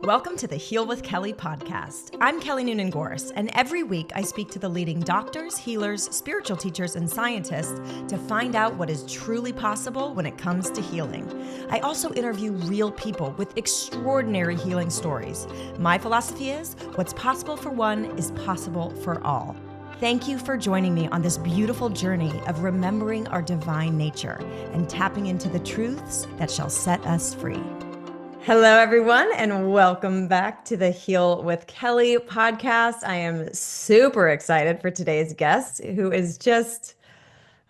Welcome to the Heal with Kelly podcast. I'm Kelly Noonan-Gorse, and every week I speak to the leading doctors, healers, spiritual teachers, and scientists to find out what is truly possible when it comes to healing. I also interview real people with extraordinary healing stories. My philosophy is, what's possible for one is possible for all. Thank you for joining me on this beautiful journey of remembering our divine nature and tapping into the truths that shall set us free. Hello, everyone, and welcome back to the Heal with Kelly podcast. I am super excited for today's guest, who is just,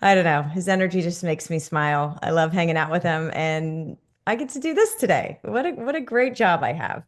I don't know, his energy just makes me smile. I love hanging out with him, and I get to do this today. What a great job I have.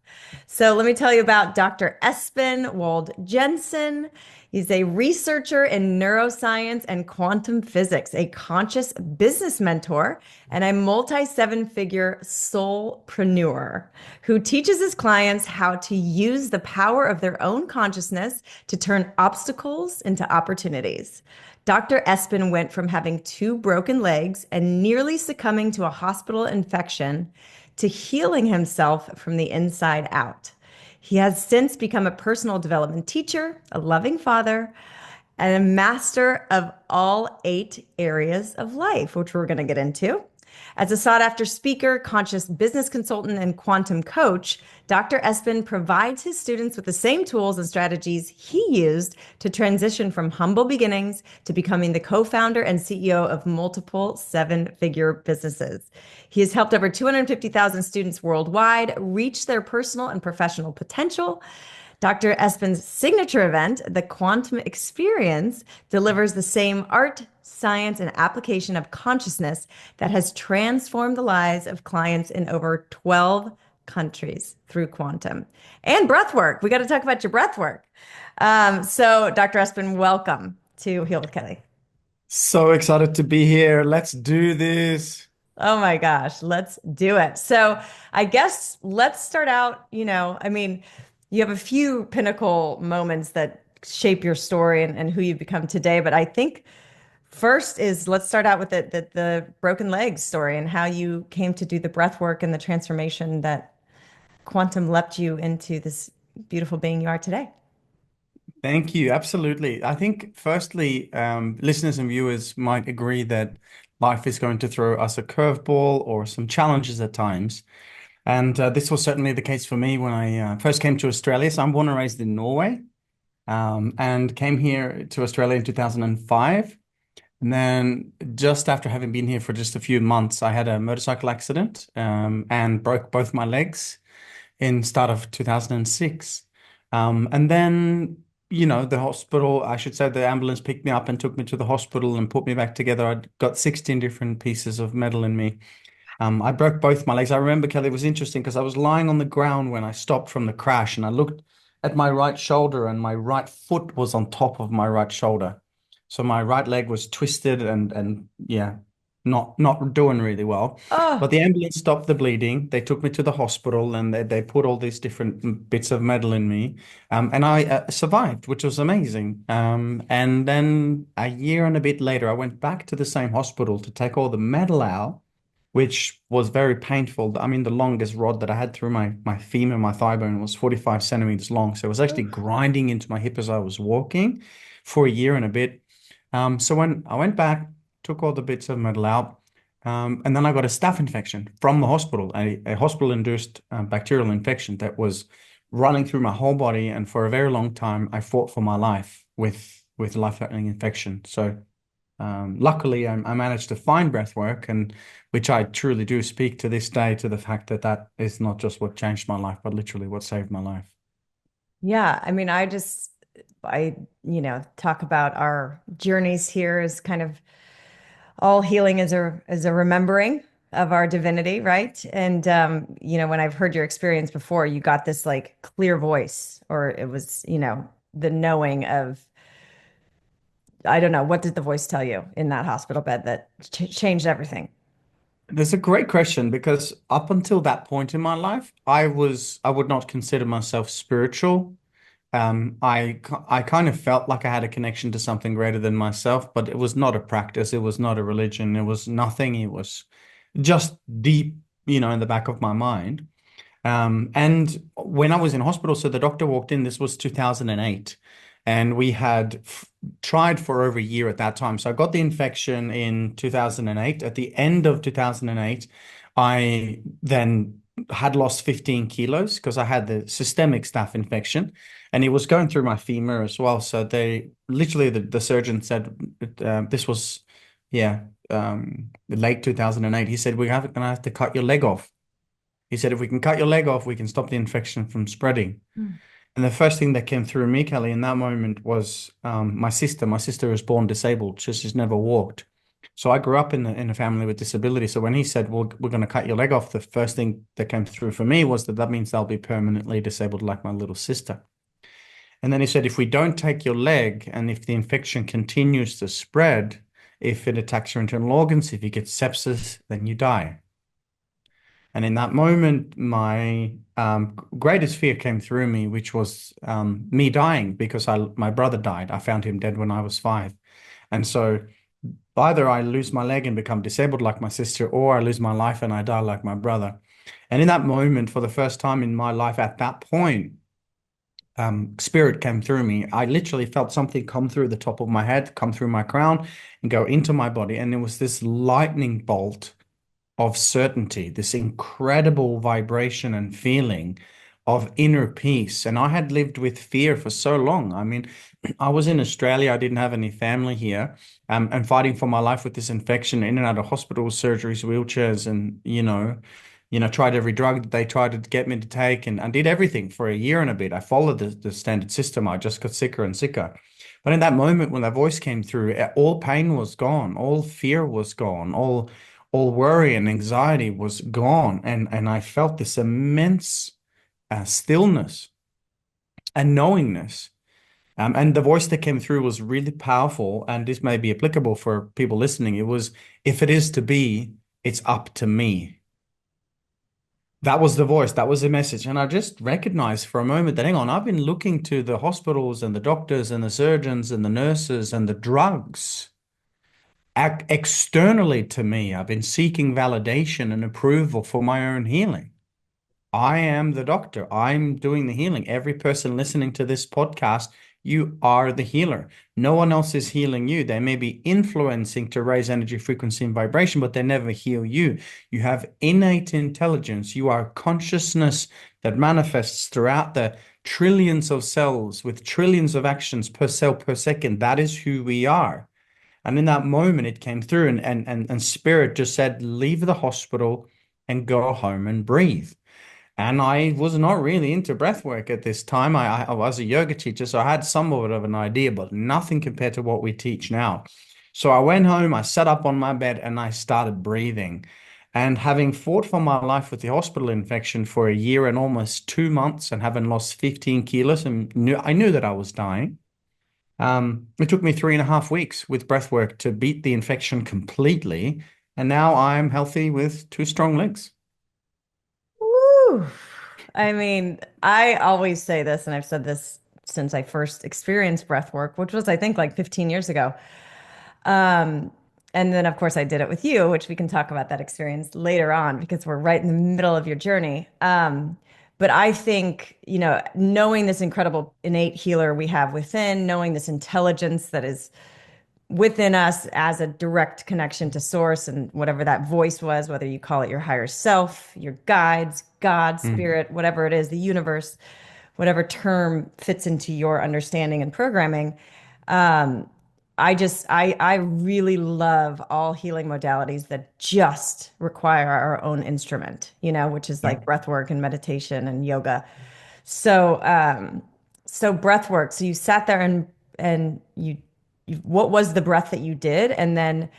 So let me tell you about Dr. Espen Wold-Jensen. He's a researcher in neuroscience and quantum physics, a conscious business mentor, and a multi-seven-figure soulpreneur who teaches his clients how to use the power of their own consciousness to turn obstacles into opportunities. Dr. Espen went from having 2 broken legs and nearly succumbing to a hospital infection to healing himself from the inside out. He has since become a personal development teacher, a loving father, and a master of all 8 areas of life, which we're going to get into. As a sought-after speaker, conscious business consultant, and quantum coach, Dr. Espen provides his students with the same tools and strategies he used to transition from humble beginnings to becoming the co-founder and CEO of multiple 7-figure businesses. He has helped over 250,000 students worldwide reach their personal and professional potential. Dr. Espen's signature event, the Quantum Experience, delivers the same art, science, and application of consciousness that has transformed the lives of clients in over 12 countries through quantum. And breathwork. We got to talk about your breathwork. So, Dr. Espen, welcome to Heal with Kelly. So excited to be here. Let's do this. Oh my gosh, let's do it. So I guess let's start out, you have a few pinnacle moments that shape your story and who you've become today. But I think first is let's start out with the broken legs story and how you came to do the breath work and the transformation that quantum leapt you into this beautiful being you are today. Thank you. Absolutely. I think firstly, listeners and viewers might agree that life is going to throw us a curveball or some challenges at times. And this was certainly the case for me when I first came to Australia. So I'm born and raised in Norway, and came here to Australia in 2005. And then just after having been here for just a few months, I had a motorcycle accident and broke both my legs in start of 2006. And then, the hospital, I should say the ambulance picked me up and took me to the hospital and put me back together. I'd got 16 different pieces of metal in me. I broke both my legs. I remember, Kelly, it was interesting because I was lying on the ground when I stopped from the crash and I looked at my right shoulder and my right foot was on top of my right shoulder. So my right leg was twisted and yeah, not doing really well. Oh, But the ambulance stopped the bleeding. They took me to the hospital and they put all these different bits of metal in me. And I survived, which was amazing. And then a year and a bit later, I went back to the same hospital to take all the metal out, which was very painful. I mean, the longest rod that I had through my femur, my thigh bone, was 45 centimeters long. So it was actually grinding into my hip as I was walking for a year and a bit. So when I went back, took all the bits of metal out, and then I got a staph infection from the hospital, a hospital-induced bacterial infection that was running through my whole body. And for a very long time, I fought for my life with life-threatening infection. So luckily, I managed to find breathwork, and which I truly do speak to this day to the fact that is not just what changed my life, but literally what saved my life. yeah. I talk about our journeys here as kind of all healing is a remembering of our divinity, right? And when I've heard your experience before, you got this like clear voice, or it was, the knowing of, I don't know, what did the voice tell you in that hospital bed that changed everything? That's a great question because up until that point in my life, I would not consider myself spiritual. I kind of felt like I had a connection to something greater than myself, but it was not a practice. It was not a religion. It was nothing. It was just deep, in the back of my mind. And when I was in hospital, so the doctor walked in, this was 2008, and we had tried for over a year at that time. So I got the infection in 2008. At the end of 2008, I then had lost 15 kilos because I had the systemic staph infection and it was going through my femur as well. So they literally, the surgeon said, this was, yeah, late 2008. He said, we're going to have to cut your leg off. He said, if we can cut your leg off, we can stop the infection from spreading. Mm. And the first thing that came through me, Kelly, in that moment was my sister. My sister was born disabled. She's never walked. So I grew up in a family with disability. So when he said, well, we're going to cut your leg off, the first thing that came through for me was that means they'll be permanently disabled like my little sister. And then he said, if we don't take your leg and if the infection continues to spread, if it attacks your internal organs, if you get sepsis, then you die. And in that moment, my greatest fear came through me, which was me dying because my brother died. I found him dead when I was 5. And so either I lose my leg and become disabled like my sister, or I lose my life and I die like my brother. And in that moment, for the first time in my life at that point, spirit came through me. I literally felt something come through the top of my head, come through my crown, and go into my body. And it was this lightning bolt of certainty, this incredible vibration and feeling of inner peace. And I had lived with fear for so long. I mean, I was in Australia, I didn't have any family here, and fighting for my life with this infection, in and out of hospitals, surgeries, wheelchairs, and tried every drug that they tried to get me to take, and I did everything for a year and a bit. I followed the standard system. I just got sicker and sicker. But in that moment when that voice came through, all pain was gone, all fear was gone, all worry and anxiety was gone. And I felt this immense stillness and knowingness. And the voice that came through was really powerful. And this may be applicable for people listening. It was, if it is to be, it's up to me. That was the voice, that was the message. And I just recognized for a moment that, hang on, I've been looking to the hospitals and the doctors and the surgeons and the nurses and the drugs externally to me. I've been seeking validation and approval for my own healing. I am the doctor. I'm doing the healing. Every person listening to this podcast, you are the healer. No one else is healing you. They may be influencing to raise energy, frequency, and vibration, but they never heal you. You have innate intelligence. You are consciousness that manifests throughout the trillions of cells with trillions of actions per cell per second. That is who we are. And in that moment, it came through, and spirit just said, leave the hospital and go home and breathe. And I was not really into breath work at this time. I was a yoga teacher, so I had somewhat of an idea, but nothing compared to what we teach now. So I went home, I sat up on my bed, and I started breathing. And having fought for my life with the hospital infection for a year and almost 2 months, and having lost 15 kilos, and I knew that I was dying. It took me 3.5 weeks with breath work to beat the infection completely. And now I'm healthy with 2 strong legs. Woo. I mean, I always say this, and I've said this since I first experienced breath work, which was, I think, like 15 years ago. Um, and then, of course, I did it with you, which we can talk about that experience later on because we're right in the middle of your journey. But I think, knowing this incredible innate healer we have within, knowing this intelligence that is within us as a direct connection to source and whatever that voice was, whether you call it your higher self, your guides, God, Mm. spirit, whatever it is, the universe, whatever term fits into your understanding and programming. Um, I really love all healing modalities that just require our own instrument, which is Yeah. like breath work and meditation and yoga. So, so breath work. So you sat there and what was the breath that you did? And then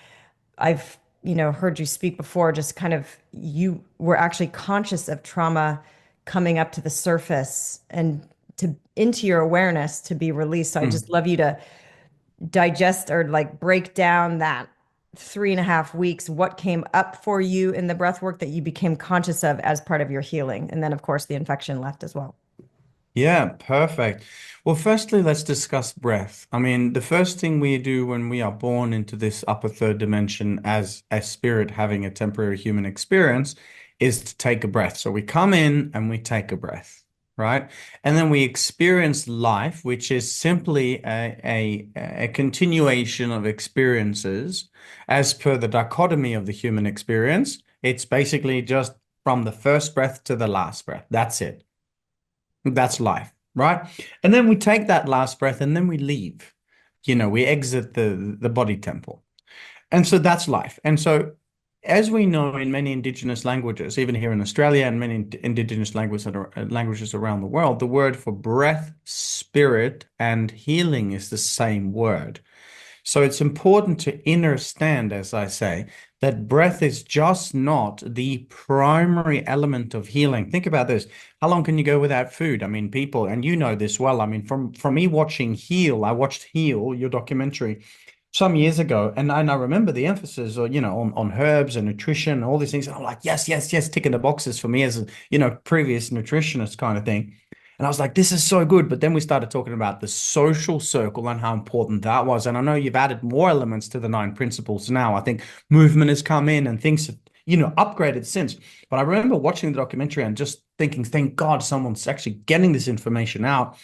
I've, heard you speak before, just kind of you were actually conscious of trauma coming up to the surface and to into your awareness to be released. So I Mm. just love you to digest or like break down that 3.5 weeks, what came up for you in the breath work that you became conscious of as part of your healing. And then, of course, the infection left as well. Yeah, perfect. Well, firstly, let's discuss breath. I mean, the first thing we do when we are born into this upper third dimension as a spirit having a temporary human experience is to take a breath. So we come in and we take a breath, right? And then we experience life, which is simply a continuation of experiences as per the dichotomy of the human experience. It's basically just from the first breath to the last breath. That's it. That's life, right? And then we take that last breath and then we leave. We exit the body temple. And so that's life. And so as we know in many indigenous languages, even here in Australia and many indigenous languages around the world, the word for breath, spirit, and healing is the same word. So it's important to understand, as I say, that breath is just not the primary element of healing. Think about this. How long can you go without food? I mean, people, and you know this well. I mean, from me watching Heal, I watched Heal, your documentary, some years ago, and I remember the emphasis, on herbs and nutrition and all these things. And I'm like, yes, yes, yes, ticking the boxes for me as a, previous nutritionist kind of thing. And I was like, this is so good. But then we started talking about the social circle and how important that was. And I know you've added more elements to the 9 principles now. I think movement has come in and things have, upgraded since. But I remember watching the documentary and just thinking, thank God someone's actually getting this information out.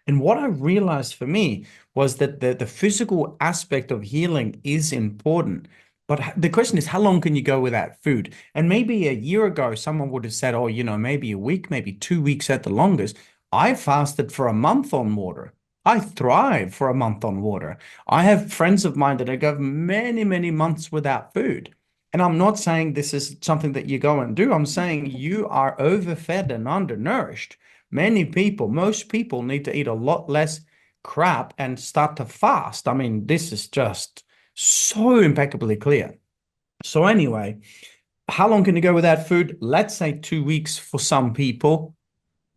And what I realized for me was that the physical aspect of healing is important. But the question is, how long can you go without food? And maybe a year ago, someone would have said, oh, maybe a week, maybe 2 weeks at the longest. I fasted for a month on water. I thrive for a month on water. I have friends of mine that have gone many, many months without food. And I'm not saying this is something that you go and do. I'm saying you are overfed and undernourished. Most people need to eat a lot less crap and start to fast. I mean, this is just so impeccably clear. So anyway, how long can you go without food? Let's say 2 weeks for some people,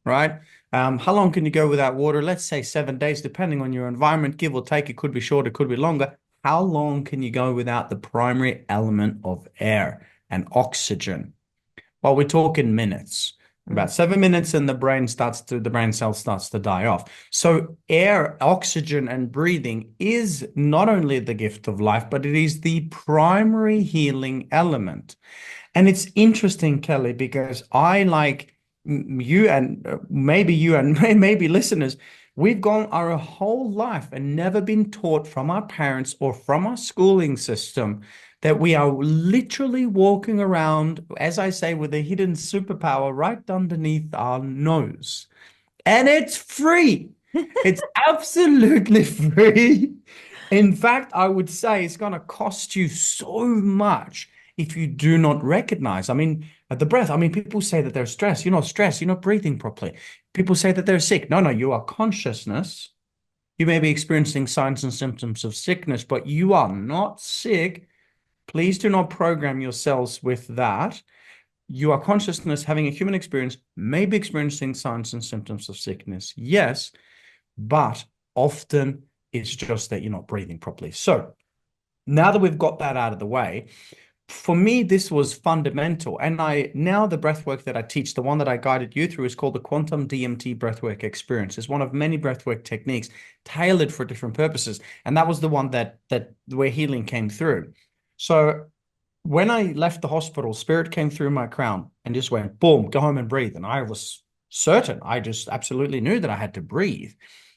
right? How long can you go without water? Let's say 7 days, depending on your environment, give or take. It could be shorter, it could be longer. How long can you go without the primary element of air and oxygen? Well, we're talking minutes. About 7 minutes, and the brain cell starts to die off. So air, oxygen, and breathing is not only the gift of life, but it is the primary healing element. And it's interesting, Kelly, because I like you and maybe listeners, we've gone our whole life and never been taught from our parents or from our schooling system that we are literally walking around, as I say, with a hidden superpower right underneath our nose. And it's free. It's absolutely free. In fact, I would say it's going to cost you so much if you do not recognize. I mean, the breath. I mean, people say that they're stressed. You're not stressed. You're not breathing properly. People say that they're sick. No, you are consciousness. You may be experiencing signs and symptoms of sickness, but you are not sick. Please do not program yourselves with that. You are consciousness having a human experience, maybe experiencing signs and symptoms of sickness. Yes, but often it's just that you're not breathing properly. So now that we've got that out of the way, for me, this was fundamental. And now the breathwork that I teach, the one that I guided you through, is called the Quantum DMT Breathwork Experience. It's one of many breathwork techniques tailored for different purposes. And that was the one that where healing came through. So when I left the hospital, spirit came through my crown and just went, boom, go home and breathe. And I was certain. I just absolutely knew that I had to breathe.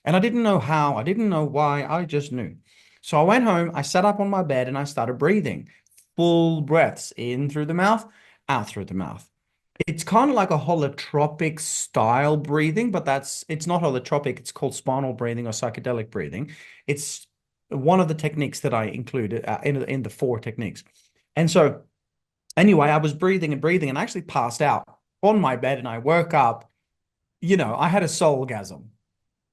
And I didn't know how, I didn't know why, I just knew. So I went home, I sat up on my bed and I started breathing. Full breaths in through the mouth, out through the mouth. It's kind of like a holotropic style breathing, but it's not holotropic. It's called spinal breathing or psychedelic breathing. It's one of the techniques that I included in the 4 techniques. And so anyway, I was breathing and I actually passed out on my bed and I woke up, I had a soulgasm.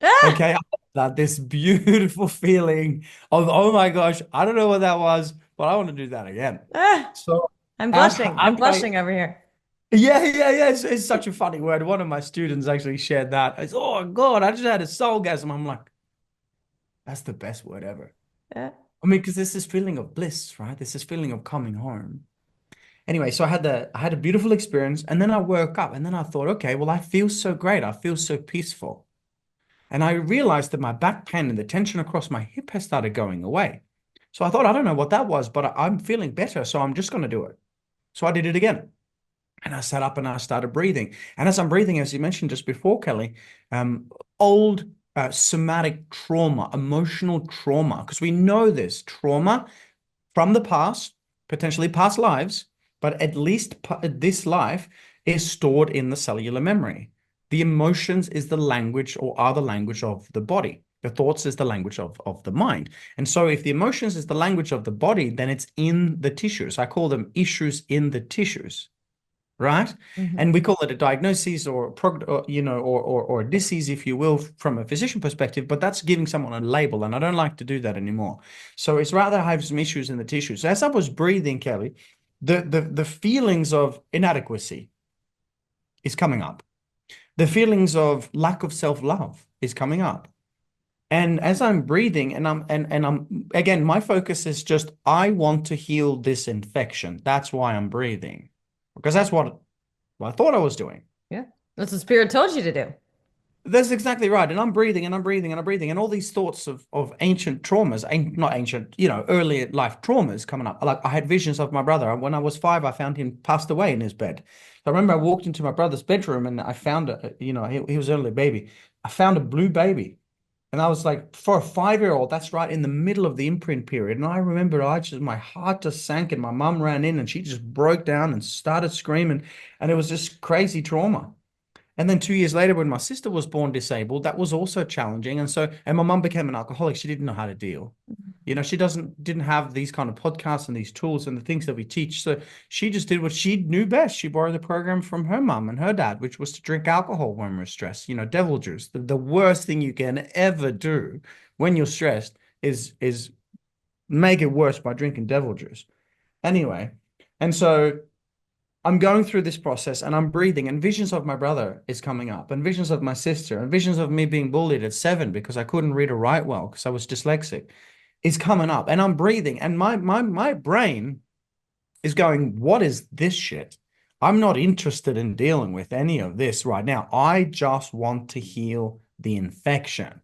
Ah! Okay. I had this beautiful feeling of, oh my gosh, I don't know what that was, but I want to do that again. Ah! So I'm after, blushing. I'm after I, blushing over here. yeah. It's such a funny word. One of my students actually shared that. It's, oh God, I just had a soulgasm. I'm like, that's the best word ever. Ah. I mean, because there's this feeling of bliss, right? There's this feeling of coming home. Anyway, so I had a beautiful experience, and then I woke up, and then I thought, okay, well, I feel so great. I feel so peaceful. And I realized that my back pain and the tension across my hip has started going away. So I thought, I don't know what that was, but I'm feeling better, so I'm just going to do it. So I did it again. And I sat up and I started breathing. And as I'm breathing, as you mentioned just before, Kelly, old somatic trauma, emotional trauma, because we know this trauma from the past, potentially past lives, but at least this life is stored in the cellular memory. The emotions is the language or are the language of the body. The thoughts is the language of the mind. And so if the emotions is the language of the body, then it's in the tissues. I call them issues in the tissues, right? Mm-hmm. And we call it a diagnosis or a disease, if you will, from a physician perspective, but that's giving someone a label, and I don't like to do that anymore. So it's rather I have some issues in the tissues. So as I was breathing, Kelly, the feelings of inadequacy is coming up. The feelings of lack of self-love is coming up. And as I'm breathing and I'm again, my focus is just I want to heal this infection. That's why I'm breathing. Because that's what I thought I was doing. Yeah. That's what spirit told you to do. That's exactly right. And I'm breathing and I'm breathing and I'm breathing. And all these thoughts of ancient traumas, not ancient, early life traumas coming up. Like I had visions of my brother. When I was 5, I found him passed away in his bed. So I remember I walked into my brother's bedroom and I found, he was only a baby. I found a blue baby. And I was like, for a 5-year-old, that's right in the middle of the imprint period. And I remember my heart just sank and my mum ran in and she just broke down and started screaming. And it was just crazy trauma. And then 2 years later, when my sister was born disabled, that was also challenging. And my mum became an alcoholic. She didn't know how to deal. She didn't have these kind of podcasts and these tools and the things that we teach. So she just did what she knew best. She borrowed the program from her mum and her dad, which was to drink alcohol when we're stressed. Devil juice. The worst thing you can ever do when you're stressed is make it worse by drinking devil juice. Anyway, and so I'm going through this process and I'm breathing, and visions of my brother is coming up, and visions of my sister, and visions of me being bullied at 7 because I couldn't read or write well because I was dyslexic is coming up. And I'm breathing, and my brain is going, what is this shit? I'm not interested in dealing with any of this right now. I just want to heal the infection.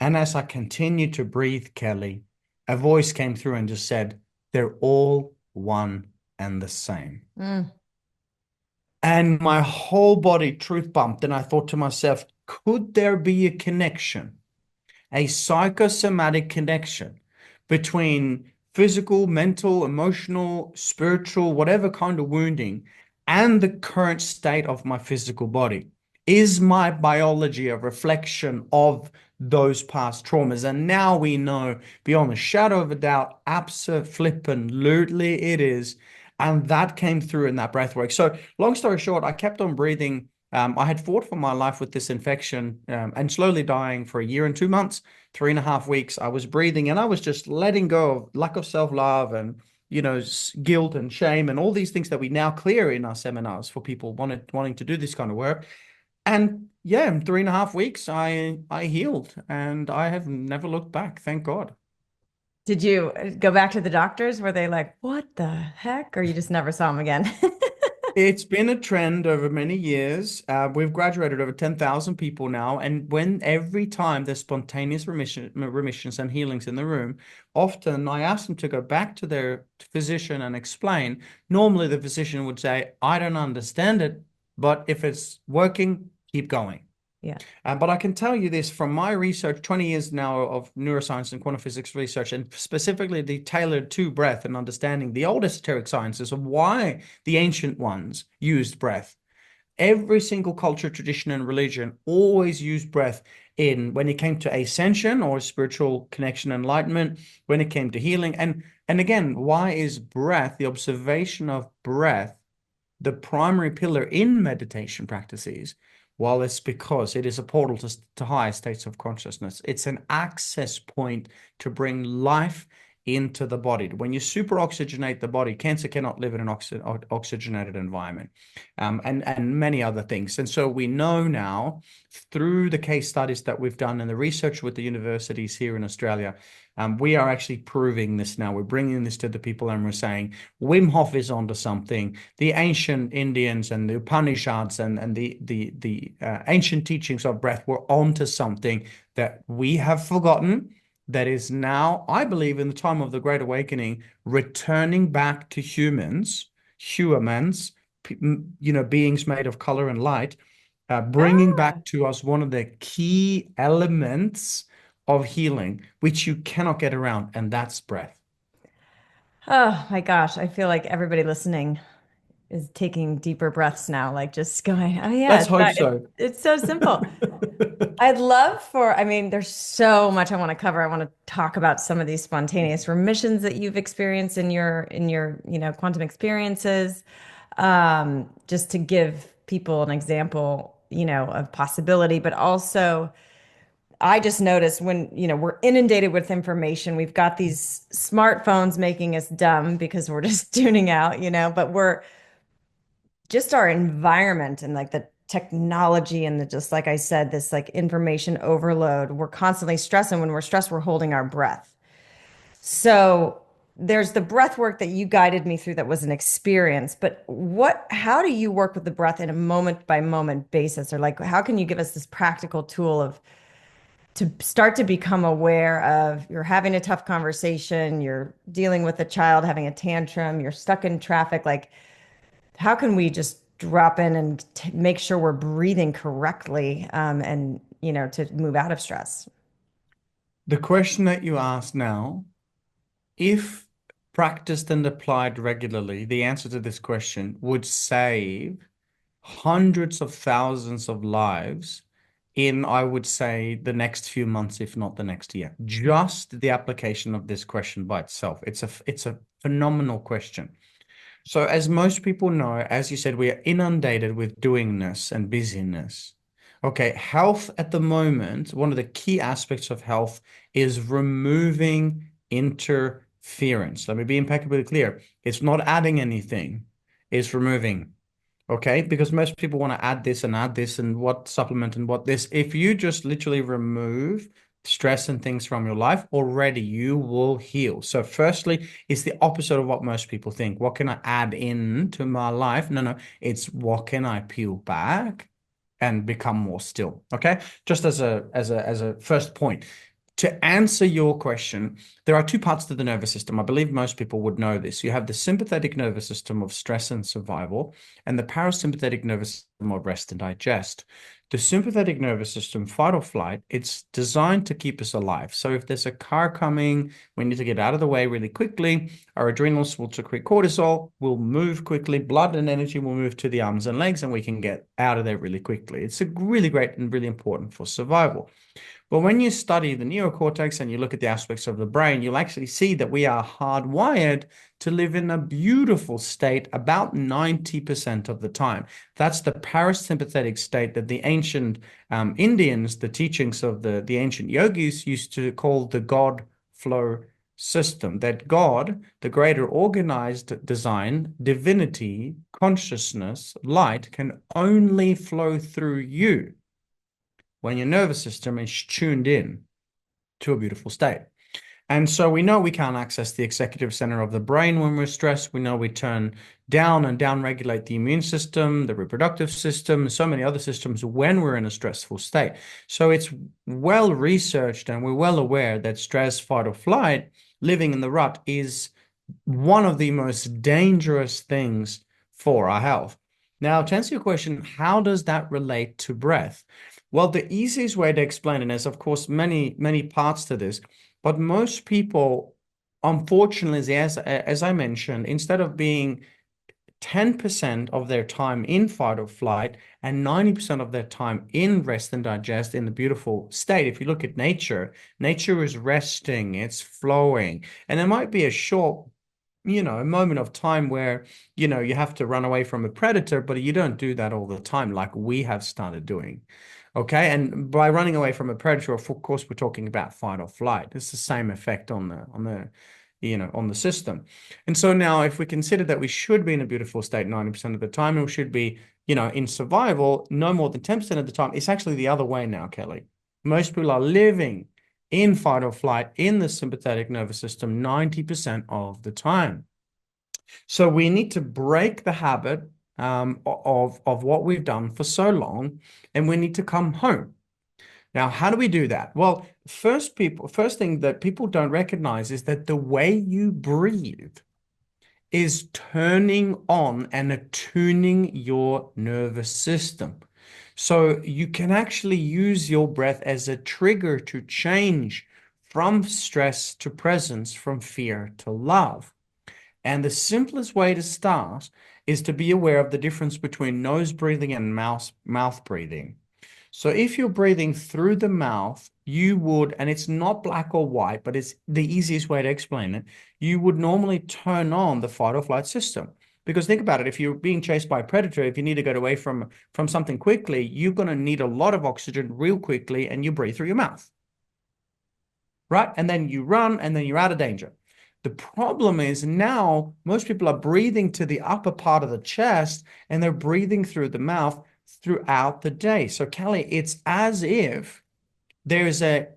And as I continued to breathe, Kelly, a voice came through and just said, they're all one and the same. And my whole body truth bumped. And I thought to myself, could there be a connection, a psychosomatic connection between physical, mental, emotional, spiritual, whatever kind of wounding and the current state of my physical body? Is my biology a reflection of those past traumas? And now we know beyond a shadow of a doubt, absolutely it is. And that came through in that breath work. So long story short, I kept on breathing. I had fought for my life with this infection and slowly dying for 1 year and 2 months, 3.5 weeks. I was breathing and I was just letting go of lack of self-love and guilt and shame and all these things that we now clear in our seminars for people wanting to do this kind of work. And yeah, in 3.5 weeks, I healed and I have never looked back. Thank God. Did you go back to the doctors? Were they like, what the heck? Or you just never saw them again? It's been a trend over many years. We've graduated over 10,000 people now. And every time there's spontaneous remissions and healings in the room, often I ask them to go back to their physician and explain. Normally the physician would say, I don't understand it, but if it's working, keep going. Yeah. But I can tell you this from my research, 20 years now of neuroscience and quantum physics research, and specifically tailored to breath and understanding the old esoteric sciences of why the ancient ones used breath. Every single culture, tradition, and religion always used breath when it came to ascension or spiritual connection, enlightenment, when it came to healing. And again, why is breath, the observation of breath, the primary pillar in meditation practices? Well, it's because it is a portal to higher states of consciousness. It's an access point to bring life into the body. When you super oxygenate the body, cancer cannot live in an oxygenated environment, and many other things. And so we know now through the case studies that we've done and the research with the universities here in Australia, we are actually proving this now. We're bringing this to the people and we're saying Wim Hof is onto something. The ancient Indians and the Upanishads and the ancient teachings of breath were onto something that we have forgotten, that is now, I believe, in the time of the Great Awakening, returning back to humans beings made of color and light, bringing Ah, back to us one of the key elements of healing, which you cannot get around, and that's breath. oh my gosh, I feel like everybody listening is taking deeper breaths now, like just going, oh yeah, Let's hope so. it's so simple. I'd love for, I mean, there's so much I want to cover. I want to talk about some of these spontaneous remissions that you've experienced in your, quantum experiences. Just to give people an example, of possibility, but also I just noticed when, we're inundated with information, we've got these smartphones making us dumb because we're just tuning out, but we're just our environment and like the technology and the just like I said, this like information overload. We're constantly stressing. When we're stressed, we're holding our breath. So there's the breath work that you guided me through that was an experience, but how do you work with the breath in a moment by moment basis? Or like, how can you give us this practical tool of to start to become aware of you're having a tough conversation, you're dealing with a child having a tantrum, you're stuck in traffic, like how can we just drop in and make sure we're breathing correctly and to move out of stress? The question that you ask now, if practiced and applied regularly, the answer to this question would save hundreds of thousands of lives in, I would say, the next few months, if not the next year. Just the application of this question by itself. It's a phenomenal question. So, as most people know, as you said, we are inundated with doingness and busyness. Okay, health at the moment, one of the key aspects of health is removing interference. Let me be impeccably clear. It's not adding anything, it's removing. Okay, because most people want to add this and what supplement and what this. If you just literally remove stress and things from your life, already you will heal. So, firstly, it's the opposite of what most people think. What can I add in to my life? No, no, it's what can I peel back and become more still. Okay, just as a first point. To answer your question, there are two parts to the nervous system. I believe most people would know this. You have the sympathetic nervous system of stress and survival, and the parasympathetic nervous system of rest and digest. The sympathetic nervous system, fight or flight, it's designed to keep us alive. So if there's a car coming, we need to get out of the way really quickly. Our adrenals will secrete cortisol, will move quickly, blood and energy will move to the arms and legs, and we can get out of there really quickly. It's a really great and really important for survival. But when you study the neocortex and you look at the aspects of the brain, you'll actually see that we are hardwired to live in a beautiful state about 90% of the time. That's the parasympathetic state that the ancient Indians, the teachings of the ancient yogis, used to call the God flow system. That God, the greater organized design, divinity, consciousness, light, can only flow through you when your nervous system is tuned in to a beautiful state. And so we know we can't access the executive center of the brain when we're stressed. We know we turn down and down regulate the immune system, the reproductive system, so many other systems when we're in a stressful state. So it's well researched and we're well aware that stress, fight or flight, living in the rut is one of the most dangerous things for our health. Now, to answer your question, how does that relate to breath? Well, the easiest way to explain it is, of course, many, many parts to this, but most people, unfortunately, as I mentioned, instead of being 10% of their time in fight or flight and 90% of their time in rest and digest in the beautiful state. If you look at nature, nature is resting, it's flowing, and there might be a short a moment of time where, you have to run away from a predator, but you don't do that all the time like we have started doing. Okay. And by running away from a predator, of course, we're talking about fight or flight. It's the same effect on the system. And so now if we consider that we should be in a beautiful state 90% of the time, and we should be, in survival no more than 10% of the time, it's actually the other way now, Kelly. Most people are living in fight or flight in the sympathetic nervous system 90% of the time. So we need to break the habit of what we've done for so long, and we need to come home. Now, how do we do that? Well, first thing that people don't recognize is that the way you breathe is turning on and attuning your nervous system. So you can actually use your breath as a trigger to change from stress to presence, from fear to love. And the simplest way to start is to be aware of the difference between nose breathing and mouth breathing. So if you're breathing through the mouth, you would, and it's not black or white, but it's the easiest way to explain it, you would normally turn on the fight or flight system. Because think about it, if you're being chased by a predator, if you need to get away from something quickly, you're going to need a lot of oxygen real quickly, and you breathe through your mouth, right? And then you run, and then you're out of danger. The problem is now most people are breathing to the upper part of the chest, and they're breathing through the mouth throughout the day. So Kelly, it's as if there's a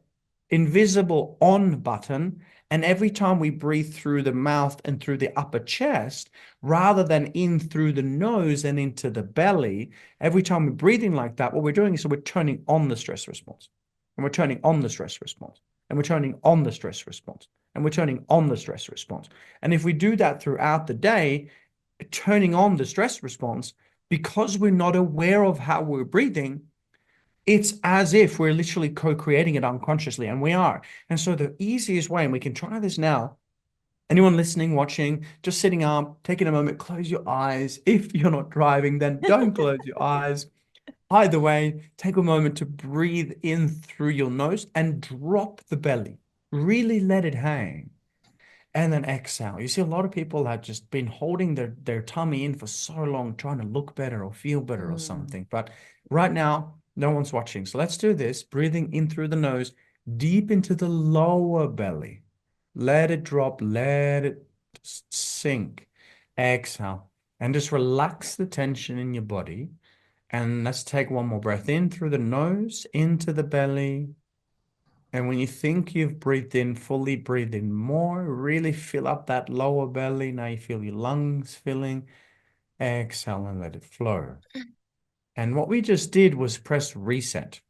invisible on button, and every time we breathe through the mouth and through the upper chest, rather than in through the nose and into the belly, every time we're breathing like that, what we're doing is we're turning on the stress response, and we're turning on the stress response, and we're turning on the stress response, and we're turning on the stress response. And if we do that throughout the day, turning on the stress response, because we're not aware of how we're breathing, it's as if we're literally co-creating it unconsciously, and we are. And so the easiest way, and we can try this now, anyone listening, watching, just sitting up, taking a moment, close your eyes. If you're not driving, then don't close your eyes. Either way, take a moment to breathe in through your nose and drop the belly. Really let it hang. And then exhale. You see a lot of people have just been holding their tummy in for so long, trying to look better or feel better or something. But right now, no one's watching. So let's do this. Breathing in through the nose, deep into the lower belly. Let it drop. Let it sink. Exhale. And just relax the tension in your body. And let's take one more breath in through the nose, into the belly. And when you think you've breathed in fully, breathe in more. Really fill up that lower belly. Now you feel your lungs filling. Exhale and let it flow. And what we just did was press reset.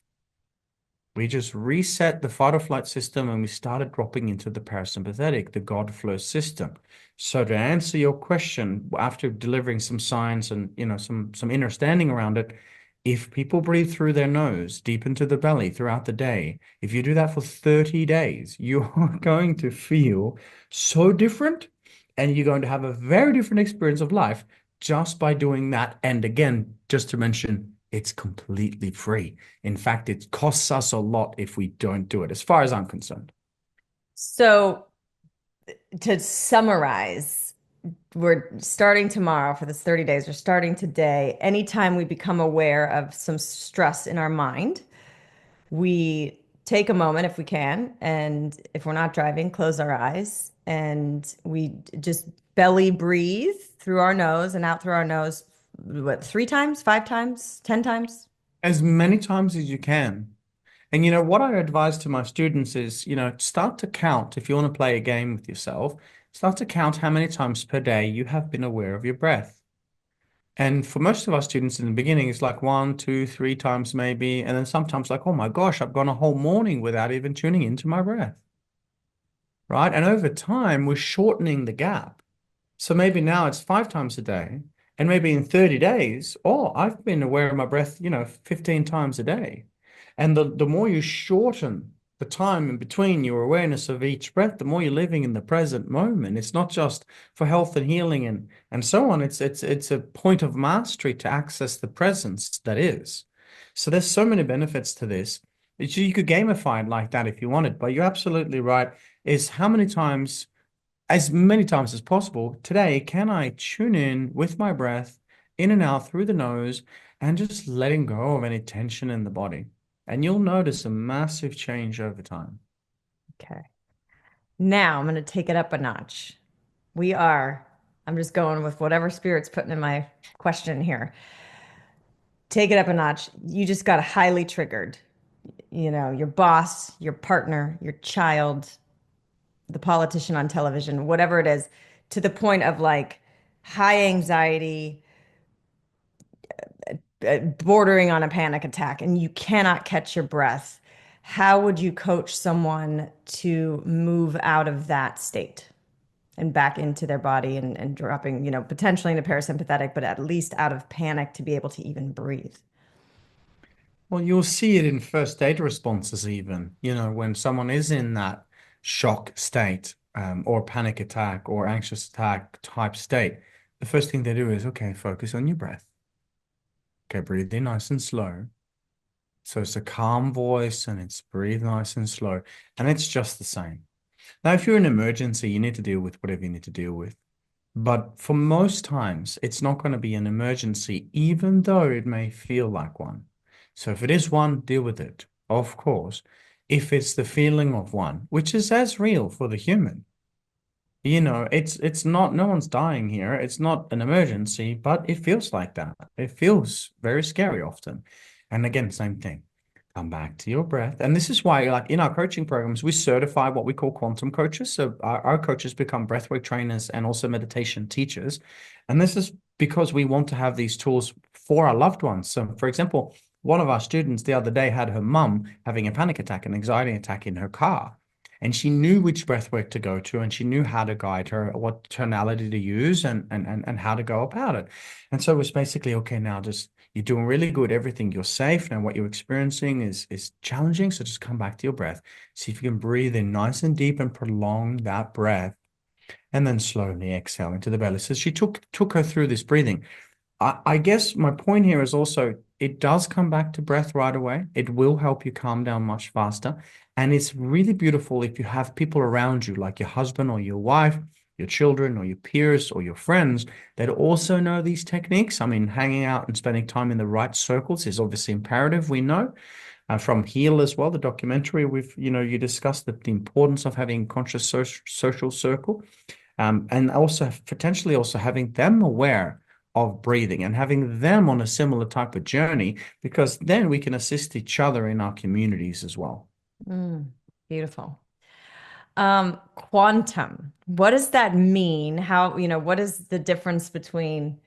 We just reset the fight or flight system, and we started dropping into the parasympathetic, the God flow system. So to answer your question, after delivering some science and some understanding around it, if people breathe through their nose deep into the belly throughout the day, if you do that for 30 days, you are going to feel so different, and you're going to have a very different experience of life just by doing that. And again, just to mention, it's completely free. In fact, it costs us a lot if we don't do it, as far as I'm concerned. So, to summarize, we're starting tomorrow for this 30 days. We're starting today. Anytime we become aware of some stress in our mind, we take a moment if we can. And if we're not driving, close our eyes and we just belly breathe through our nose and out through our nose. What, 3 times, 5 times, 10 times? As many times as you can. And what I advise to my students is, start to count. If you want to play a game with yourself, start to count how many times per day you have been aware of your breath. And for most of our students in the beginning, it's like 1, 2, 3 times maybe. And then sometimes like, oh my gosh, I've gone a whole morning without even tuning into my breath. Right? And over time, we're shortening the gap. So maybe now it's 5 times a day. And maybe in 30 days, oh, I've been aware of my breath, 15 times a day. And the more you shorten the time in between your awareness of each breath, the more you're living in the present moment. It's not just for health and healing and so on. It's a point of mastery to access the presence that is. So there's so many benefits to this. You could gamify it like that if you wanted, but you're absolutely right. Is how many times, as many times as possible today, can I tune in with my breath in and out through the nose and just letting go of any tension in the body? And you'll notice a massive change over time. Okay. Now I'm going to take it up a notch. I'm just going with whatever spirit's putting in my question here. Take it up a notch. You just got highly triggered. Your boss, your partner, your child, the politician on television, whatever it is, to the point of like high anxiety, bordering on a panic attack, and you cannot catch your breath. How would you coach someone to move out of that state? and back into their body and dropping, potentially into parasympathetic, but at least out of panic to be able to even breathe. Well, you'll see it in first aid responses, even, when someone is in that shock state, or panic attack or anxious attack type state. The first thing they do is, okay, focus on your breath. Okay, breathe in nice and slow. So it's a calm voice and it's breathe nice and slow. And it's just the same. Now, if you're in an emergency, you need to deal with whatever you need to deal with. But for most times, it's not going to be an emergency, even though it may feel like one. So if it is one, deal with it, of course. If it's the feeling of one, which is as real for the human, it's not, no one's dying here. It's not an emergency, but it feels like that. It feels very scary often. And again, same thing. Come back to your breath. And this is why, like in our coaching programs, we certify what we call quantum coaches. So our coaches become breathwork trainers and also meditation teachers. And this is because we want to have these tools for our loved ones. So, for example, one of our students the other day had her mum having a panic attack, an anxiety attack in her car. And she knew which breathwork to go to, and she knew how to guide her, what tonality to use, and how to go about it. And so it was basically, okay, now just you're doing really good, everything, you're safe. Now what you're experiencing is challenging. So just come back to your breath. See if you can breathe in nice and deep and prolong that breath, and then slowly exhale into the belly. So she took her through this breathing. I guess my point here is also it does come back to breath right away. It will help you calm down much faster. And it's really beautiful if you have people around you, like your husband or your wife, your children or your peers or your friends that also know these techniques. I mean, hanging out and spending time in the right circles is obviously imperative, we know. From Heal as well, the documentary, you discussed the importance of having conscious social circle, and also potentially also having them aware of breathing and having them on a similar type of journey, because then we can assist each other in our communities as well. Beautiful. Quantum, what does that mean? What is the difference between,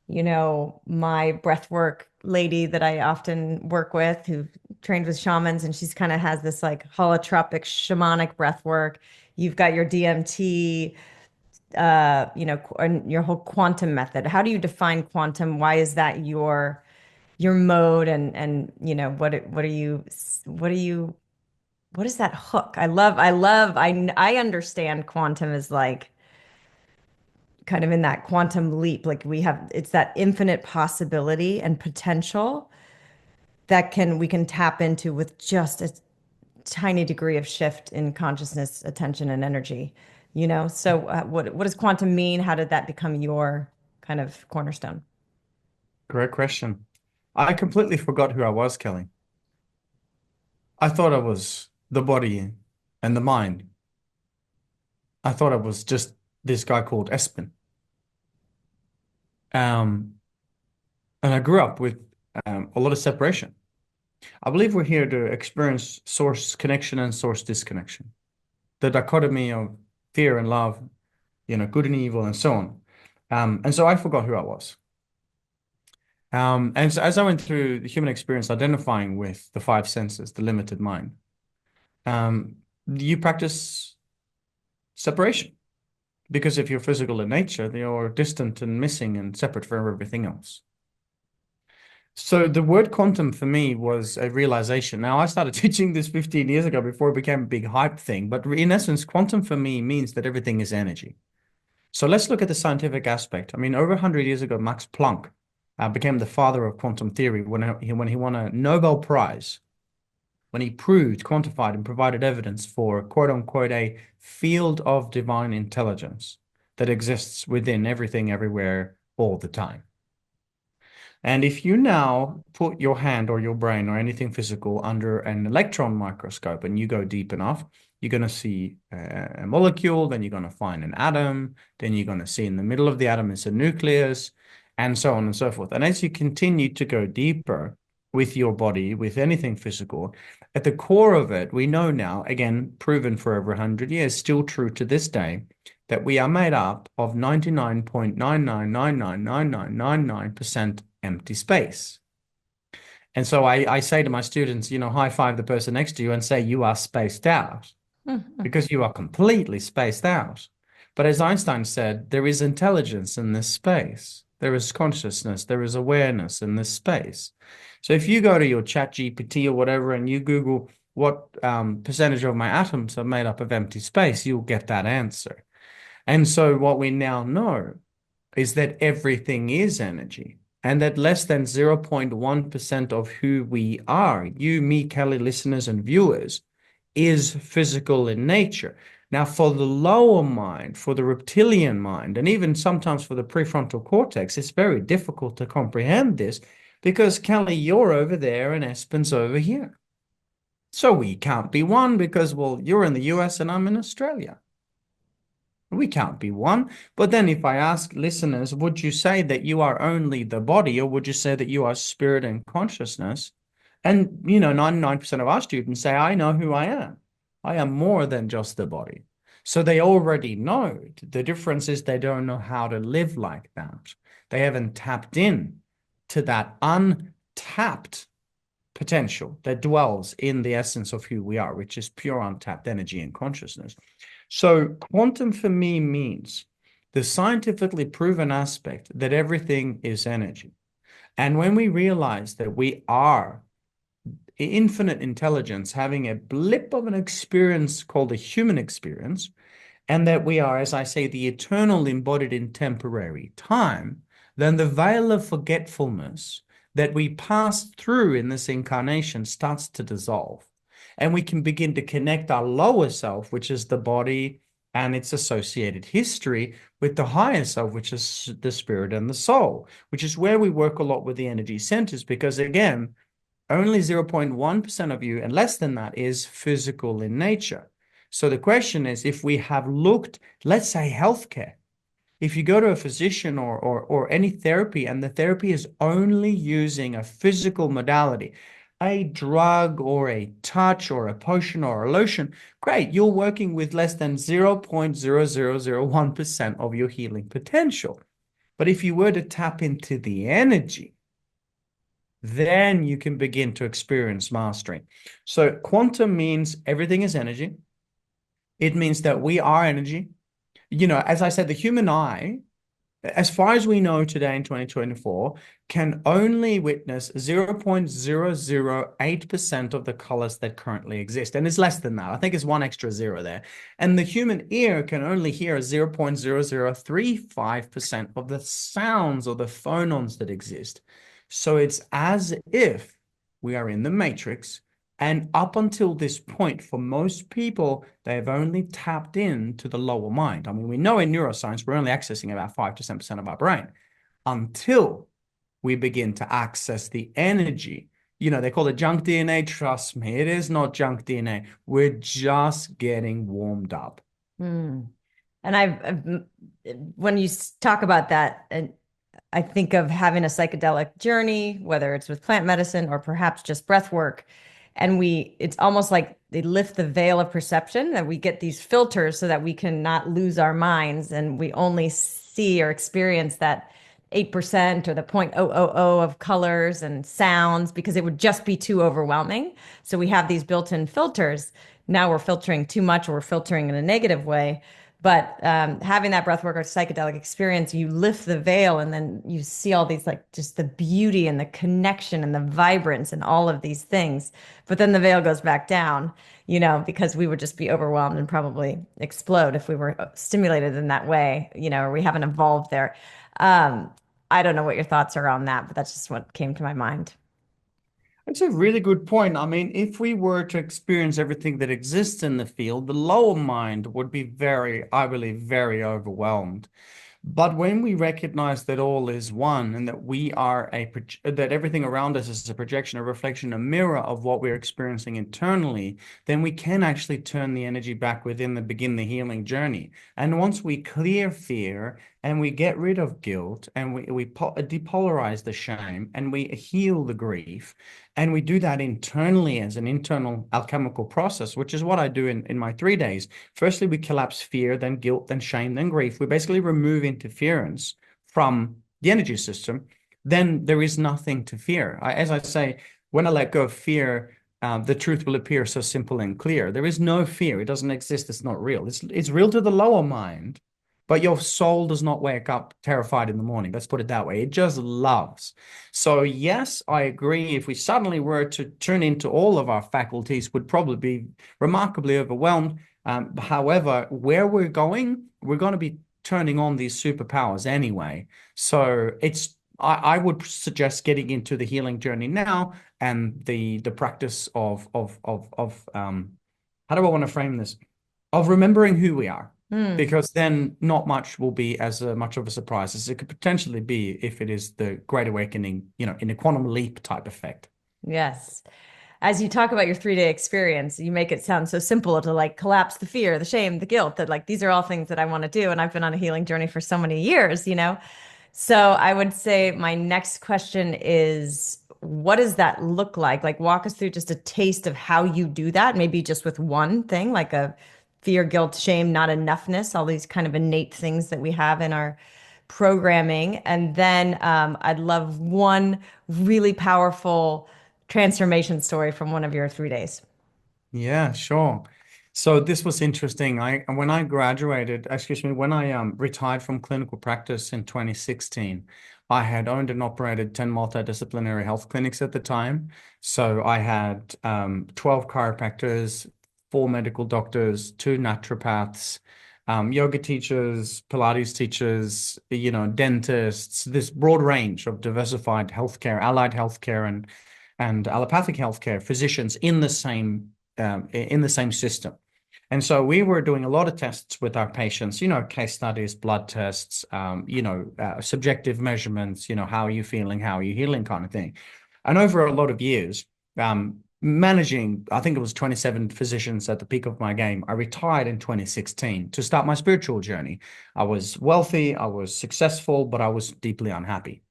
my breathwork lady that I often work with who trained with shamans, and she's kind of has this like holotropic shamanic breathwork. You've got your DMT, and your whole quantum method. How do you define quantum? Why is that your mode? And what is that hook? I understand quantum is like kind of in that quantum leap. Like it's that infinite possibility and potential that we can tap into with just a tiny degree of shift in consciousness, attention, and energy. So what does quantum mean? How did that become your kind of cornerstone? Great question. I completely forgot who I was, Kelly. I thought I was the body and the mind. I thought I was just this guy called Espen. And I grew up with a lot of separation. I believe we're here to experience source connection and source disconnection, the dichotomy of fear and love, good and evil, and so on. And so I forgot who I was. And so as I went through the human experience, identifying with the five senses, the limited mind, you practice separation, because if you're physical in nature, you're distant and missing and separate from everything else. So the word quantum for me was a realization. Now, I started teaching this 15 years ago before it became a big hype thing. But in essence, quantum for me means that everything is energy. So let's look at the scientific aspect. I mean, over 100 years ago, Max Planck became the father of quantum theory when he won a Nobel Prize, when he proved, quantified, and provided evidence for, quote unquote, a field of divine intelligence that exists within everything, everywhere, all the time. And if you now put your hand or your brain or anything physical under an electron microscope and you go deep enough, you're going to see a molecule, then you're going to find an atom, then you're going to see in the middle of the atom is a nucleus, and so on and so forth. And as you continue to go deeper with your body, with anything physical, at the core of it, we know now, again, proven for over 100 years, still true to this day, that we are made up of 99.99999999% empty space. And so I say to my students, high five the person next to you and say, you are spaced out, because you are completely spaced out. But as Einstein said, there is intelligence in this space. There is consciousness, there is awareness in this space. So if you go to your chat GPT or whatever and you Google what percentage of my atoms are made up of empty space, you'll get that answer. And so what we now know is that everything is energy and that less than 0.1% of who we are, you, me, Kelly, listeners, and viewers, is physical in nature. Now, for the lower mind, for the reptilian mind, and even sometimes for the prefrontal cortex, it's very difficult to comprehend this because, Kelly, you're over there and Espen's over here. So we can't be one because, well, you're in the US and I'm in Australia. We can't be one. But then if I ask listeners, would you say that you are only the body, or would you say that you are spirit and consciousness? And, 99% of our students say, I know who I am. I am more than just the body. So they already know. The difference is they don't know how to live like that. They haven't tapped in to that untapped potential that dwells in the essence of who we are, which is pure untapped energy and consciousness. So quantum for me means the scientifically proven aspect that everything is energy. And when we realize that we are infinite intelligence having a blip of an experience called a human experience, and that we are, as I say, the eternal embodied in temporary time, then the veil of forgetfulness that we pass through in this incarnation starts to dissolve. And we can begin to connect our lower self, which is the body and its associated history, with the higher self, which is the spirit and the soul, which is where we work a lot with the energy centers, because again, only 0.1% of you, and less than that, is physical in nature. So the question is, if we have looked, let's say healthcare, if you go to a physician or any therapy, and the therapy is only using a physical modality, a drug or a touch or a potion or a lotion, great, you're working with less than 0.0001% of your healing potential. But if you were to tap into the energy, then you can begin to experience mastery. So quantum means everything is energy. It means that we are energy. As I said, the human eye, as far as we know today in 2024, can only witness 0.008% of the colors that currently exist. And it's less than that. I think it's one extra zero there. And the human ear can only hear 0.0035% of the sounds or the phonons that exist. So it's as if we are in the matrix. And up until this point, for most people, they have only tapped into the lower mind. I mean, we know in neuroscience, we're only accessing about 5 to 10% of our brain until we begin to access the energy. They call it junk DNA. Trust me, it is not junk DNA. We're just getting warmed up. And when you talk about that, and I think of having a psychedelic journey, whether it's with plant medicine or perhaps just breath work. And it's almost like they lift the veil of perception, that we get these filters so that we can not lose our minds, and we only see or experience that 8% or the 0.000 of colors and sounds, because it would just be too overwhelming. So we have these built-in filters. Now we're filtering too much, or we're filtering in a negative way. But having that breathwork or psychedelic experience, you lift the veil, and then you see all these, like, just the beauty and the connection and the vibrance and all of these things. But then the veil goes back down, because we would just be overwhelmed and probably explode if we were stimulated in that way, or we haven't evolved there. I don't know what your thoughts are on that, but that's just what came to my mind. That's a really good point. I mean, if we were to experience everything that exists in the field, the lower mind would be I believe, very overwhelmed. But when we recognize that all is one, and that that everything around us is a projection, a reflection, a mirror of what we're experiencing internally, then we can actually turn the energy back within begin the healing journey. And once we clear fear and we get rid of guilt, and we depolarize the shame, and we heal the grief, and we do that internally as an internal alchemical process, which is what I do in my 3 days. Firstly, we collapse fear, then guilt, then shame, then grief. We basically remove interference from the energy system. Then there is nothing to fear. As I say, when I let go of fear, the truth will appear so simple and clear. There is no fear. It doesn't exist. It's not real. It's real to the lower mind, but your soul does not wake up terrified in the morning. Let's put it that way. It just loves. So yes, I agree. If we suddenly were to tune into all of our faculties, would probably be remarkably overwhelmed. However, where we're going to be turning on these superpowers anyway. So I would suggest getting into the healing journey now, and the practice of how do I want to frame this? Of remembering who we are, Hmm. because then not much will be as much of a surprise as it could potentially be if it is the Great Awakening, in a quantum leap type effect. Yes. As you talk about your 3-day experience, you make it sound so simple to like collapse the fear, the shame, the guilt, that like these are all things that I want to do. And I've been on a healing journey for so many years, you know? So I would say my next question is, what does that look like? Like, walk us through just a taste of how you do that, maybe just with one thing, like a fear, guilt, shame, not enoughness, all these kind of innate things that we have in our programming. And then I'd love one really powerful transformation story from one of your 3 days. Yeah, sure. So this was interesting. When I graduated, excuse me, when I retired from clinical practice in 2016, I had owned and operated 10 multidisciplinary health clinics at the time. So I had 12 chiropractors, 4 medical doctors, 2 naturopaths, yoga teachers, Pilates teachers, dentists, this broad range of diversified healthcare, allied healthcare, and allopathic healthcare physicians in the same system. And so we were doing a lot of tests with our patients, case studies, blood tests, subjective measurements, how are you feeling, how are you healing kind of thing. And over a lot of years, managing, I think it was 27 physicians at the peak of my game, I retired in 2016 to start my spiritual journey. I was wealthy, I was successful, but I was deeply unhappy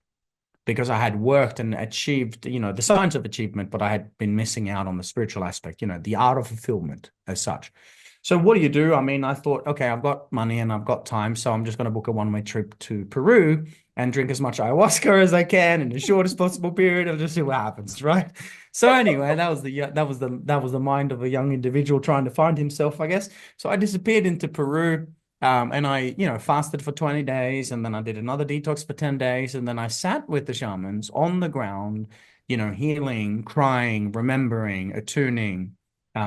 because I had worked and achieved, the science of achievement, but I had been missing out on the spiritual aspect, the art of fulfillment as such. So what do? I mean, I thought, okay, I've got money and I've got time, so I'm just going to book a one-way trip to Peru and drink as much ayahuasca as I can in the shortest possible period and just see what happens, right? So anyway, that was the mind of a young individual trying to find himself, I guess. So I disappeared into Peru. And I, fasted for 20 days, and then I did another detox for 10 days, and then I sat with the shamans on the ground, healing, crying, remembering, attuning,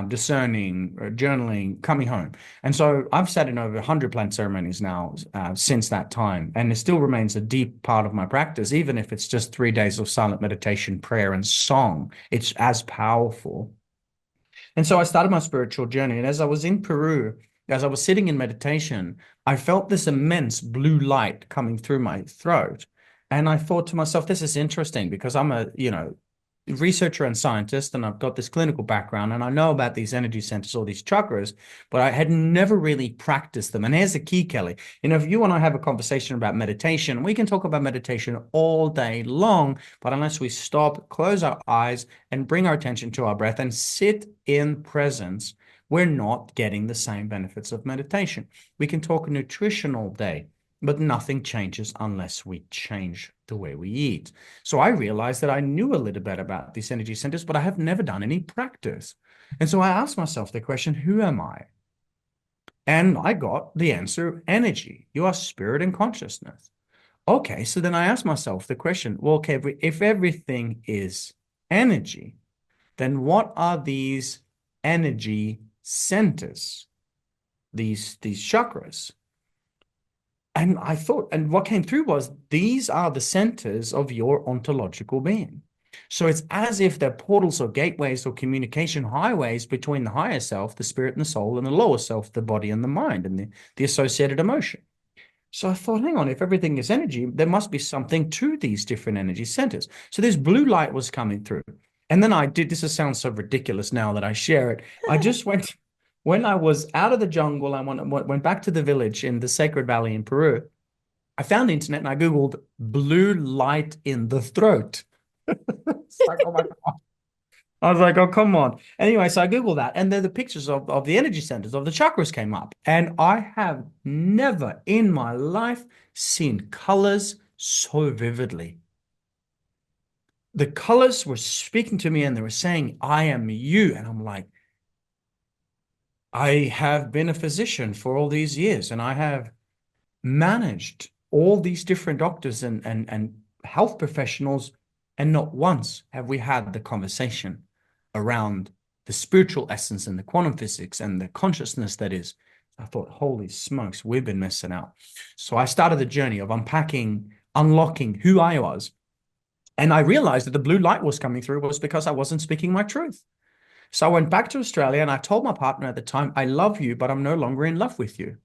discerning, journaling, coming home. And so I've sat in over 100 plant ceremonies now since that time, and it still remains a deep part of my practice, even if it's just 3 days of silent meditation, prayer, and song. It's as powerful. And so I started my spiritual journey. And as I was in Peru, as I was sitting in meditation, I felt this immense blue light coming through my throat. And I thought to myself, this is interesting because I'm a, researcher and scientist, and I've got this clinical background, and I know about these energy centers or these chakras, but I had never really practiced them. And here's the key, Kelly. If you want to have a conversation about meditation, we can talk about meditation all day long, but unless we stop, close our eyes, and bring our attention to our breath and sit in presence, we're not getting the same benefits of meditation. We can talk nutrition all day, but nothing changes unless we change the way we eat. So I realized that I knew a little bit about these energy centers, but I have never done any practice. And so I asked myself the question, who am I? And I got the answer, energy. You are spirit and consciousness. Okay, so then I asked myself the question, well, okay, if everything is energy, then what are these energy centers, these chakras? And I thought, and what came through was these are the centers of your ontological being. So it's as if they're portals or gateways or communication highways between the higher self, the spirit and the soul, and the lower self, the body and the mind, and the associated emotion. So I thought, hang on, if everything is energy, there must be something to these different energy centers. So this blue light was coming through. And then this sounds so ridiculous now that I share it. I just went, when I was out of the jungle, I went back to the village in the Sacred Valley in Peru. I found the internet and I Googled blue light in the throat. It's like, oh my God. I was like, oh, come on. Anyway, so I Googled that, and then the pictures of the energy centers, of the chakras came up. And I have never in my life seen colors so vividly. The colors were speaking to me and they were saying, I am you. And I'm like, I have been a physician for all these years, and I have managed all these different doctors and health professionals, and not once have we had the conversation around the spiritual essence and the quantum physics and the consciousness that is. I thought, holy smokes, we've been missing out. So I started the journey of unpacking, unlocking who I was. And I realized that the blue light was coming through was because I wasn't speaking my truth. So I went back to Australia and I told my partner at the time, I love you, but I'm no longer in love with you.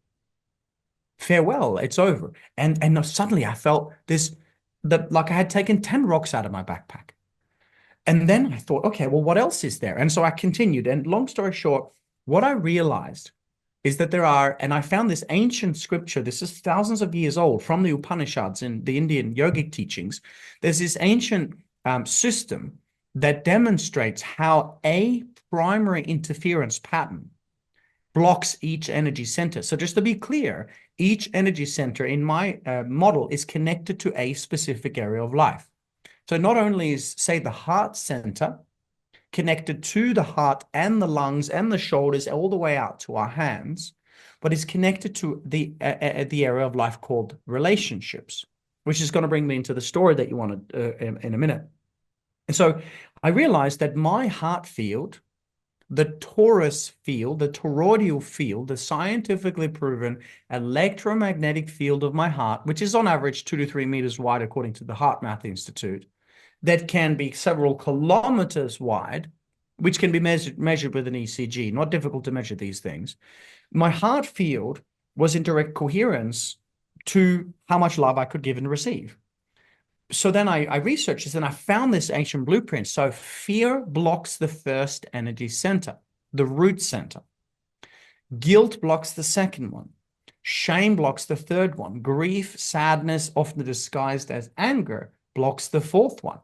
Farewell, it's over. And suddenly I felt this, that like I had taken 10 rocks out of my backpack. And then I thought, okay, well, what else is there? And so I continued. And long story short, what I realized is that there are, and I found this ancient scripture, this is thousands of years old from the Upanishads in the Indian yogic teachings. There's this ancient system that demonstrates how a primary interference pattern blocks each energy center. So just to be clear, each energy center in my model is connected to a specific area of life. So not only is, say, the heart center connected to the heart and the lungs and the shoulders all the way out to our hands, but it's connected to the area of life called relationships, which is going to bring me into the story that you wanted in a minute. And so I realized that my heart field, the torus field, the toroidal field, the scientifically proven electromagnetic field of my heart, which is on average 2 to 3 meters wide, according to the Heart Math Institute, that can be several kilometers wide, which can be measured with an ECG. Not difficult to measure these things. My heart field was in direct coherence to how much love I could give and receive. So then I researched this and I found this ancient blueprint. So fear blocks the first energy center, the root center. Guilt blocks the second one. Shame blocks the third one. Grief, sadness, often disguised as anger, blocks the fourth one.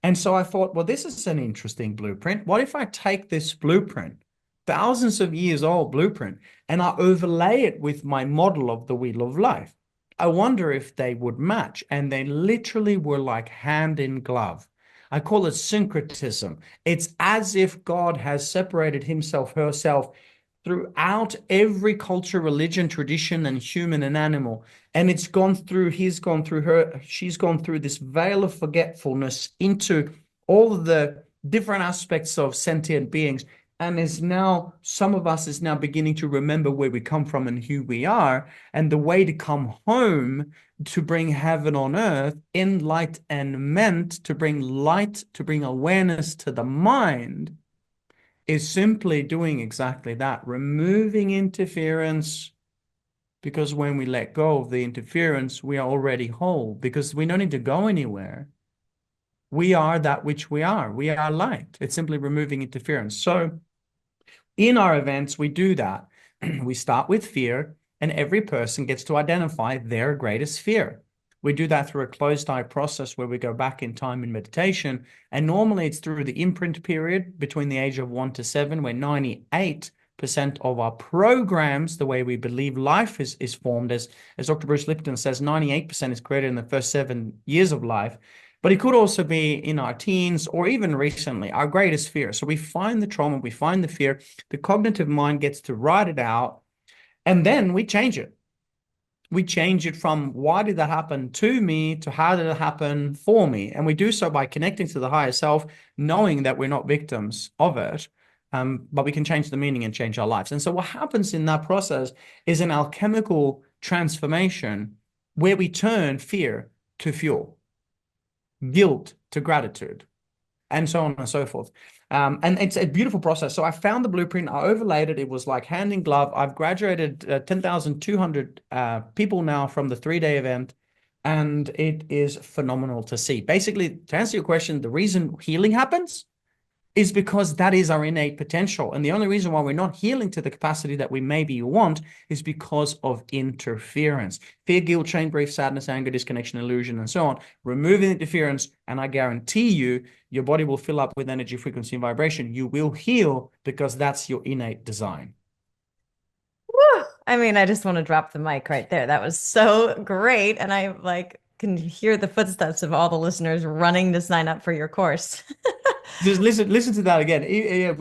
And so I thought, well, this is an interesting blueprint. What if I take this blueprint, thousands of years old blueprint, and I overlay it with my model of the wheel of life? I wonder if they would match. And they literally were like hand in glove. I call it syncretism. It's as if God has separated himself, herself, throughout every culture, religion, tradition, and human and animal. And it's gone through, he's gone through her, she's gone through this veil of forgetfulness into all of the different aspects of sentient beings. And is now, some of us is now beginning to remember where we come from and who we are. And the way to come home to bring heaven on earth in light and meant to bring light, to bring awareness to the mind, is simply doing exactly that, removing interference, because when we let go of the interference, we are already whole, because we don't need to go anywhere. We are that which we are. We are light. It's simply removing interference. So in our events, we do that. We start with fear, and every person gets to identify their greatest fear. We do that through a closed-eye process where we go back in time in meditation. And normally it's through the imprint period between the age of 1 to 7, where 98% of our programs, the way we believe life is formed, as Dr. Bruce Lipton says, 98% is created in the first 7 years of life. But it could also be in our teens or even recently, our greatest fear. So we find the trauma, we find the fear, the cognitive mind gets to write it out, and then we change it. We change it from why did that happen to me to how did it happen for me? And we do so by connecting to the higher self, knowing that we're not victims of it, but we can change the meaning and change our lives. And so what happens in that process is an alchemical transformation where we turn fear to fuel, guilt to gratitude, and so on and so forth. And it's a beautiful process. So I found the blueprint, I overlaid it. It was like hand in glove. I've graduated 10,200 people now from the 3-day event, and it is phenomenal to see. Basically, to answer your question, the reason healing happens is because that is our innate potential. And the only reason why we're not healing to the capacity that we maybe want is because of interference. Fear, guilt, shame, grief, sadness, anger, disconnection, illusion, and so on. Removing interference, and I guarantee you, your body will fill up with energy, frequency, and vibration. You will heal because that's your innate design. Woo! I mean, I just want to drop the mic right there. That was so great. And I can hear the footsteps of all the listeners running to sign up for your course. Just listen to that again.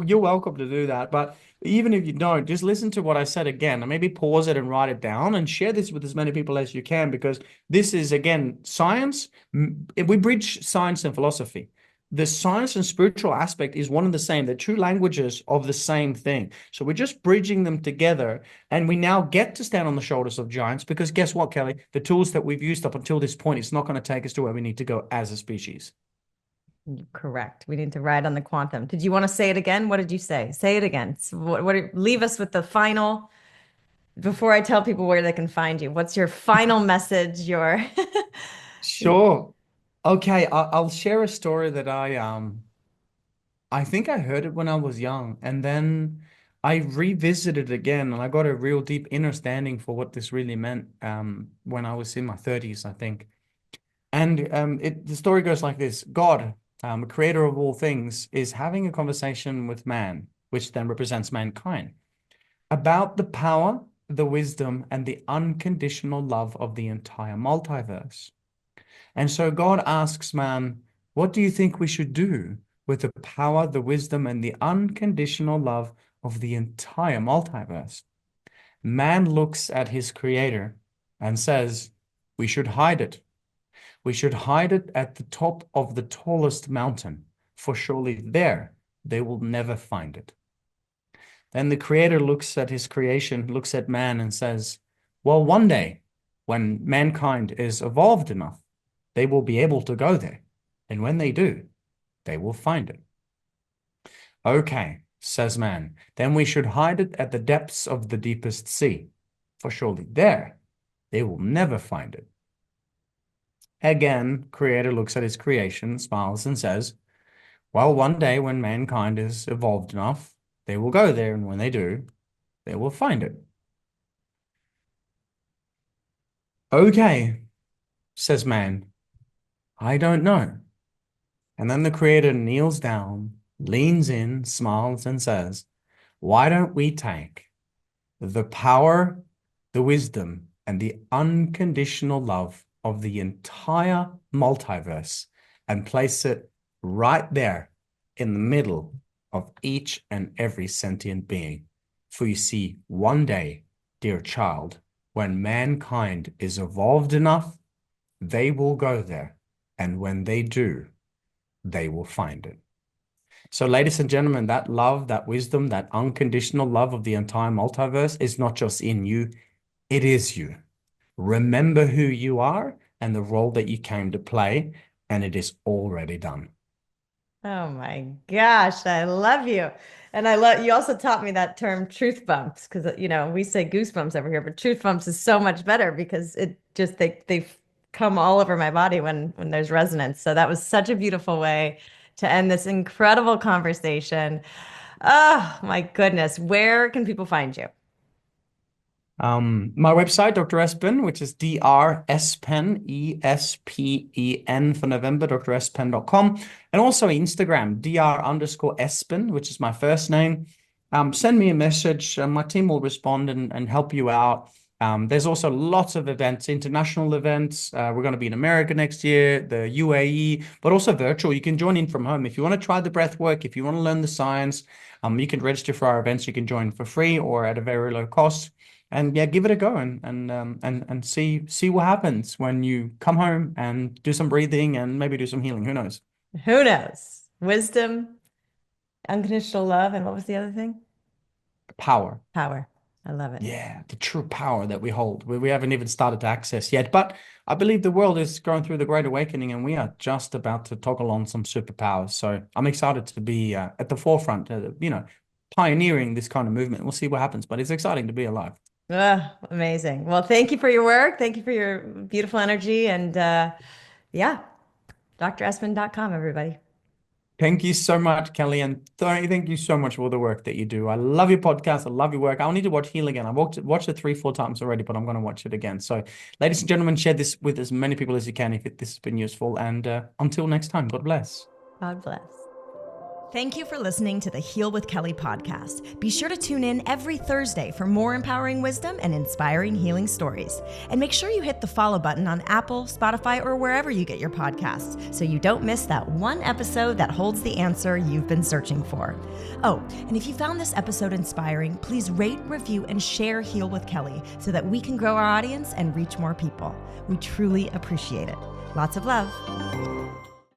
You're welcome to do that. But even if you don't, just listen to what I said again and maybe pause it and write it down and share this with as many people as you can, because this is, again, science. We bridge science and philosophy. The science and spiritual aspect is one and the same. They're two languages of the same thing. So we're just bridging them together. And we now get to stand on the shoulders of giants, because guess what, Kelly? The tools that we've used up until this point, it's not going to take us to where we need to go as a species. Correct. We need to ride on the quantum. Did you want to say it again? What did you say? Say it again. So leave us with the final, before I tell people where they can find you. What's your final message? Your Sure. Okay, I'll share a story that I think I heard it when I was young, and then I revisited it again, and I got a real deep understanding for what this really meant when I was in my 30s, I think. And the story goes like this. God, creator of all things, is having a conversation with man, which then represents mankind, about the power, the wisdom, and the unconditional love of the entire multiverse. And so God asks man, what do you think we should do with the power, the wisdom, and the unconditional love of the entire multiverse? Man looks at his creator and says, we should hide it. We should hide it at the top of the tallest mountain, for surely there they will never find it. Then the creator looks at his creation, looks at man and says, well, one day when mankind is evolved enough, they will be able to go there. And when they do, they will find it. Okay, says man, then we should hide it at the depths of the deepest sea, for surely there they will never find it. Again, creator looks at his creation, smiles and says, well, one day when mankind is evolved enough, they will go there. And when they do, they will find it. Okay, says man, I don't know. And then the creator kneels down, leans in, smiles, and says, why don't we take the power, the wisdom, and the unconditional love of the entire multiverse and place it right there in the middle of each and every sentient being? For you see, one day, dear child, when mankind is evolved enough, they will go there. And when they do, they will find it. So, ladies and gentlemen, that love, that wisdom, that unconditional love of the entire multiverse is not just in you, it is you. Remember who you are and the role that you came to play, and it is already done. Oh my gosh, I love you. And I love you also taught me that term truth bumps, because we say goosebumps over here, but truth bumps is so much better because it just they come all over my body when there's resonance. So that was such a beautiful way to end this incredible conversation. Oh my goodness. Where can people find you? My website, Dr. Espen, which is Dr. Espen, Espen for November, drespen.com, and also Instagram, Dr_Espen, which is my first name. Send me a message, and my team will respond and help you out. There's also lots of events, international events. We're going to be in America next year, the UAE, but also virtual. You can join in from home. If you want to try the breath work, if you want to learn the science, you can register for our events. You can join for free or at a very low cost. And yeah, give it a go and see what happens when you come home and do some breathing and maybe do some healing. Who knows? Who knows? Wisdom, unconditional love, and what was the other thing? Power. Power. I love it. Yeah, the true power that we hold. We haven't even started to access yet, but I believe the world is going through the Great Awakening, and we are just about to toggle on some superpowers. So I'm excited to be at the forefront, pioneering this kind of movement. We'll see what happens, but it's exciting to be alive. Amazing. Well, thank you for your work. Thank you for your beautiful energy. And yeah, drespen.com, everybody. Thank you so much, Kelly, and thank you so much for all the work that you do. I love your podcast. I love your work. I'll need to watch Heal again. I've watched it 3-4 times already, but I'm going to watch it again. So, ladies and gentlemen, share this with as many people as you can if this has been useful. And until next time, God bless. God bless. Thank you for listening to the Heal with Kelly podcast. Be sure to tune in every Thursday for more empowering wisdom and inspiring healing stories. And make sure you hit the follow button on Apple, Spotify, or wherever you get your podcasts so you don't miss that one episode that holds the answer you've been searching for. Oh, and if you found this episode inspiring, please rate, review, and share Heal with Kelly so that we can grow our audience and reach more people. We truly appreciate it. Lots of love.